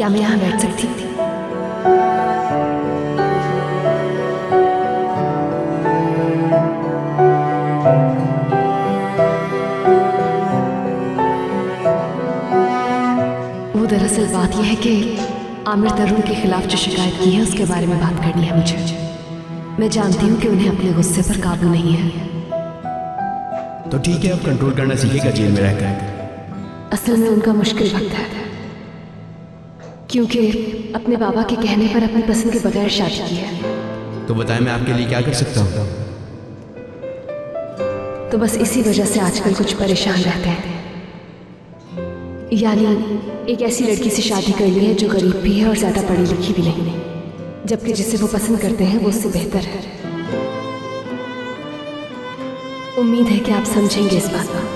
क्या मैं यहाँ बैठ सकती थी? वो दरअसल बात यह है कि आमिर तरुण के खिलाफ जो शिकायत की है उसके बारे में बात करनी है मुझे। मैं जानती हूँ कि उन्हें अपने गुस्से पर काबू नहीं है। तो ठीक है, अब कंट्रोल करना सीखेगा जेल में रहकर। असल में उनका मुश्किल वक्त है, क्योंकि अपने बाबा के कहने पर अपनी पसंद के बगैर शादी की है। तो बताएं मैं आपके लिए क्या कर सकता हूँ? तो बस इसी वजह से आजकल कुछ परेशान रहते हैं। यानी एक ऐसी लड़की से शादी कर ली है जो गरीब भी है और ज्यादा पढ़ी लिखी भी नहीं, जबकि जिसे वो पसंद करते हैं वो उससे बेहतर है। उम्मीद है कि आप समझेंगे इस बात को।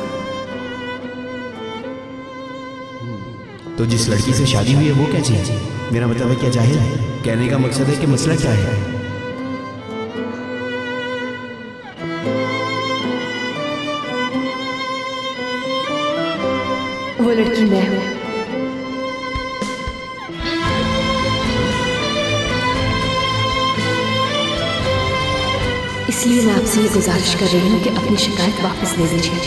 तो जिस लड़की से शादी हुई है वो क्या चाहिए? मेरा मतलब है क्या जाहिल है? कहने का मकसद है कि मसला क्या है? वो लड़की मैं हूं। इसलिए मैं आपसे ये गुजारिश कर रही हूँ कि अपनी शिकायत वापस ले लीजिए।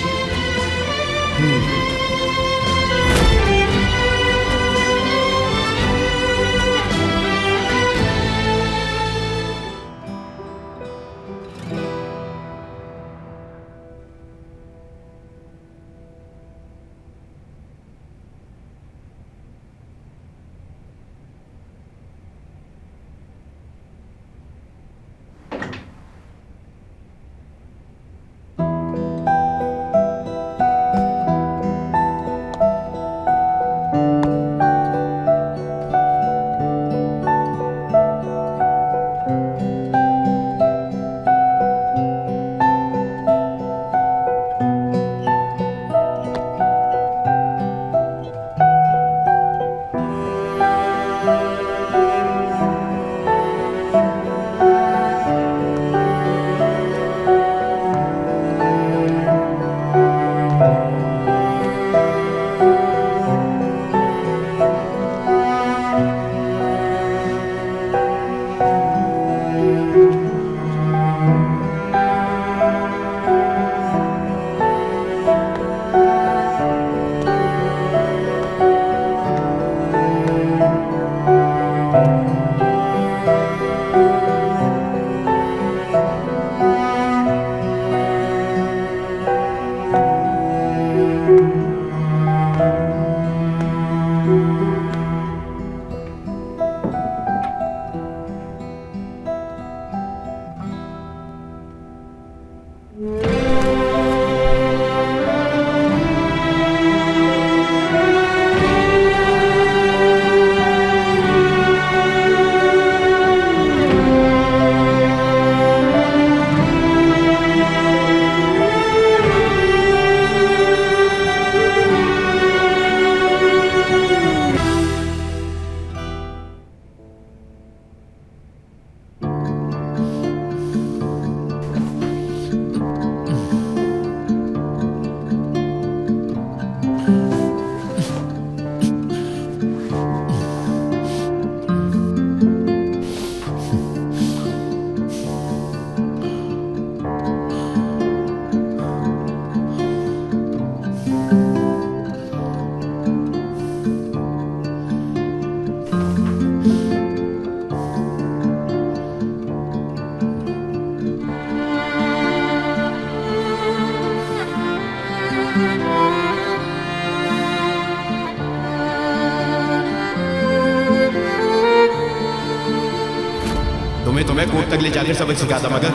तुम्हें कोर्ट तक ले जाकर सबक सिखाता, मगर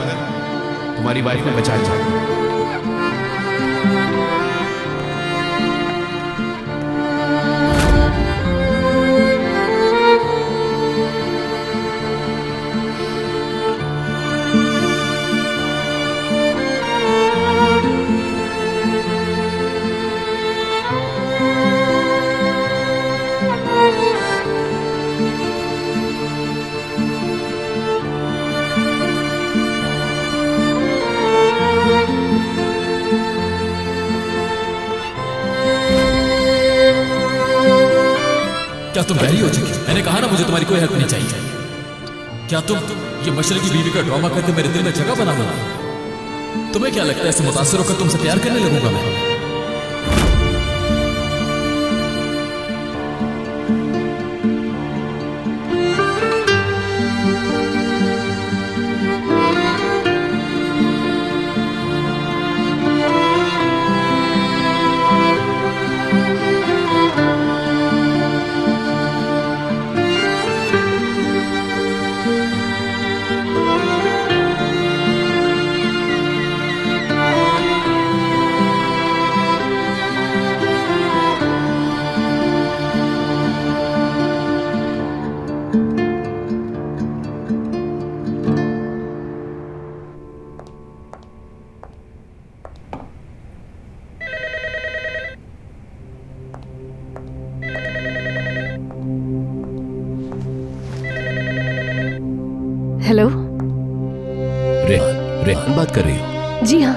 तुम्हारी वाइफ ने बचा लिया। क्या तुम बहरी हो चुकी? मैंने कहा ना मुझे तुम्हारी कोई हेल्प नहीं चाहिए। क्या तुम ये मशरकी बीवी का ड्रामा करके मेरे दिल में जगह बना दोगी? तुम्हें क्या लगता है ऐसे मुतासर होकर तुमसे प्यार करने लगूंगा मैं? हेलो। रेहान बात कर रही हो? जी हाँ।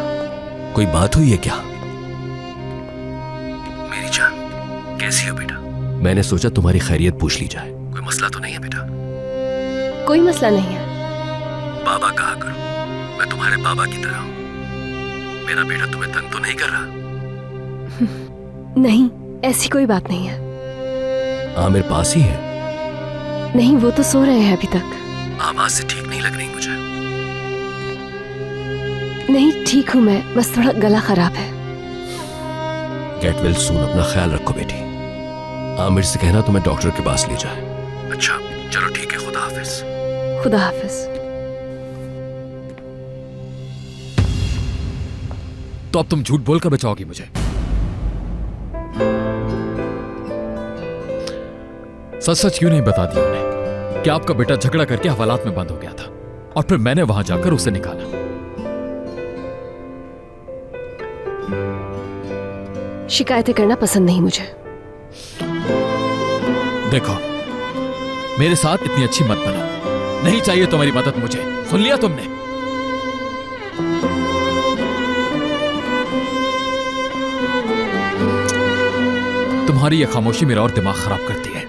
कोई बात हुई है क्या? मेरी जान, कैसी हो बेटा? मैंने सोचा तुम्हारी खैरियत पूछ ली जाए। कोई मसला तो नहीं है बेटा? कोई मसला नहीं है। बाबा कहा करो, मैं तुम्हारे बाबा की तरह हूं। मेरा बेटा तुम्हें तंग तो नहीं कर रहा? नहीं, ऐसी कोई बात नहीं है। आमिर पास ही है? नहीं, वो तो सो रहे हैं अभी तक। आवाज से ठीक नहीं लग रही मुझे। नहीं, ठीक हूं मैं, बस थोड़ा गला खराब है। गेट वेल सून, अपना ख्याल रखो बेटी। आमिर से कहना तुम्हें डॉक्टर के पास ले जाए। अच्छा चलो ठीक है, खुदा हाफिज। खुदा हाफिज। तो अब तुम झूठ बोलकर बचाओगी मुझे? सच सच क्यों नहीं बता दिया उन्हें कि आपका बेटा झगड़ा करके हवालात में बंद हो गया था और फिर मैंने वहां जाकर उसे निकाला? शिकायतें करना पसंद नहीं मुझे। देखो, मेरे साथ इतनी अच्छी मत बनो। नहीं चाहिए तुम्हारी मदद मुझे, सुन लिया तुमने? तुम्हारी यह खामोशी मेरा और दिमाग खराब करती है।